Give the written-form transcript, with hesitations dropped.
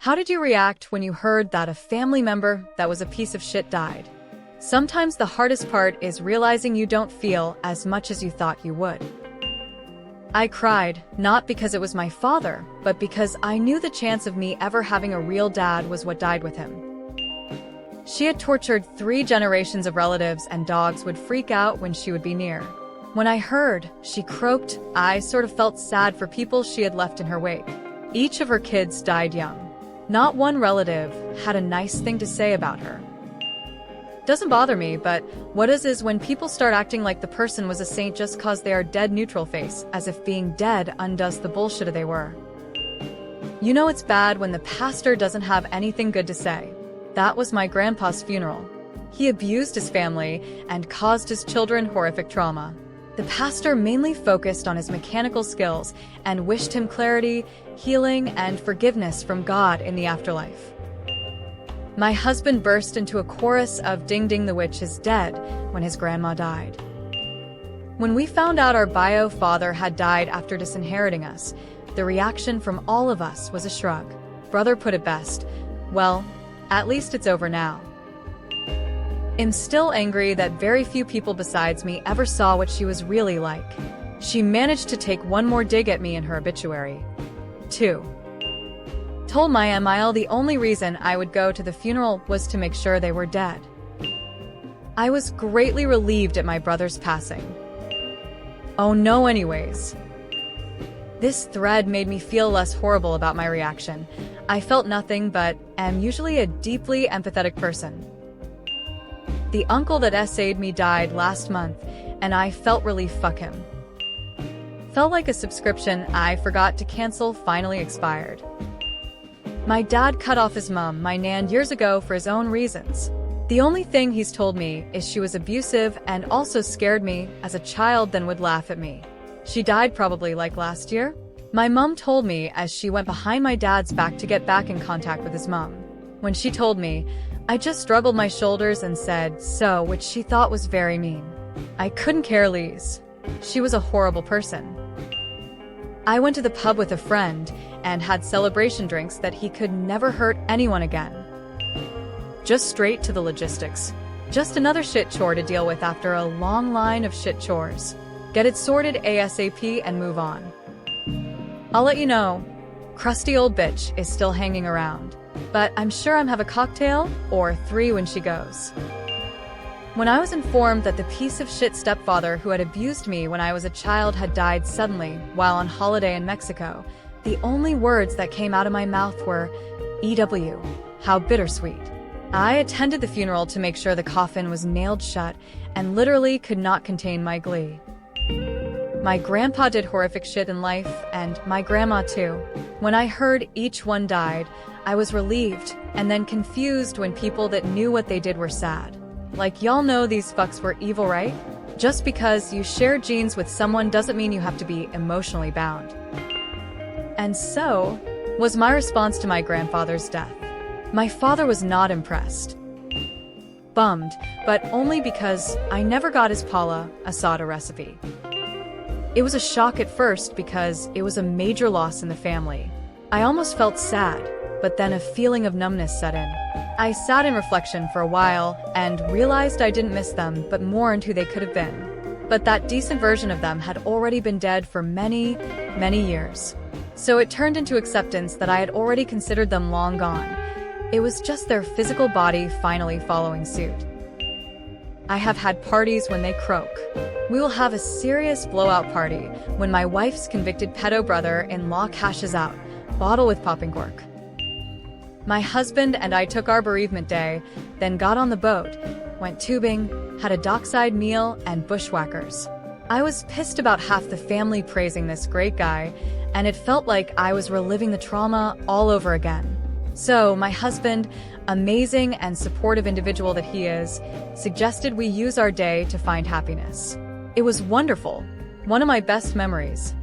How did you react when you heard that a family member that was a piece of shit died? Sometimes the hardest part is realizing you don't feel as much as you thought you would. I cried, not because it was my father, but because I knew the chance of me ever having a real dad was what died with him. She had tortured 3 generations of relatives, and dogs would freak out when she would be near. When I heard she croaked, I sort of felt sad for people she had left in her wake. Each of her kids died young. Not one relative had a nice thing to say about her. Doesn't bother me, but what does is when people start acting like the person was a saint just cause they are dead, neutral face, as if being dead undoes the bullshit they were. You know it's bad when the pastor doesn't have anything good to say. That was my grandpa's funeral. He abused his family and caused his children horrific trauma. The pastor mainly focused on his mechanical skills and wished him clarity, healing, and forgiveness from God in the afterlife. My husband burst into a chorus of "Ding Ding, the witch is dead" when his grandma died. When we found out our bio father had died after disinheriting us, the reaction from all of us was a shrug. Brother put it best, "Well, at least it's over now." I'm still angry that very few people besides me ever saw what she was really like. She managed to take one more dig at me in her obituary. 2. Told my Emile the only reason I would go to the funeral was to make sure they were dead. I was greatly relieved at my brother's passing. Oh no, anyways. This thread made me feel less horrible about my reaction. I felt nothing, but am usually a deeply empathetic person. The uncle that essayed me died last month, and I felt relief. Fuck him. Felt like a subscription I forgot to cancel finally expired. My dad cut off his mom, my nan, years ago for his own reasons. The only thing he's told me is she was abusive and also scared me as a child, then would laugh at me. She died probably like last year? My mom told me as she went behind my dad's back to get back in contact with his mom. When she told me, I just struggled my shoulders and said so, which she thought was very mean. I couldn't care less. She was a horrible person. I went to the pub with a friend and had celebration drinks that he could never hurt anyone again. Just straight to the logistics. Just another shit chore to deal with after a long line of shit chores. Get it sorted ASAP and move on. I'll let you know, crusty old bitch is still hanging around. But I'm sure I'm have a cocktail or 3 when she goes. When I was informed that the piece of shit stepfather who had abused me when I was a child had died suddenly while on holiday in Mexico, the only words that came out of my mouth were, "EW, how bittersweet." I attended the funeral to make sure the coffin was nailed shut and literally could not contain my glee. My grandpa did horrific shit in life, and my grandma too. When I heard each one died, I was relieved, and then confused when people that knew what they did were sad. Like, y'all know these fucks were evil, right? Just because you share genes with someone doesn't mean you have to be emotionally bound. And so, was my response to my grandfather's death. My father was not impressed. Bummed, but only because I never got his Paula asada recipe. It was a shock at first because it was a major loss in the family. I almost felt sad, but then a feeling of numbness set in. I sat in reflection for a while and realized I didn't miss them, but mourned who they could have been. But that decent version of them had already been dead for many, many years. So it turned into acceptance that I had already considered them long gone. It was just their physical body finally following suit. I have had parties when they croak. We will have a serious blowout party when my wife's convicted pedo brother-in-law cashes out, bottle with popping cork. My husband and I took our bereavement day, then got on the boat, went tubing, had a dockside meal, and bushwhackers. I was pissed about half the family praising this great guy, and it felt like I was reliving the trauma all over again. So my husband, amazing and supportive individual that he is, suggested we use our day to find happiness. It was wonderful, one of my best memories.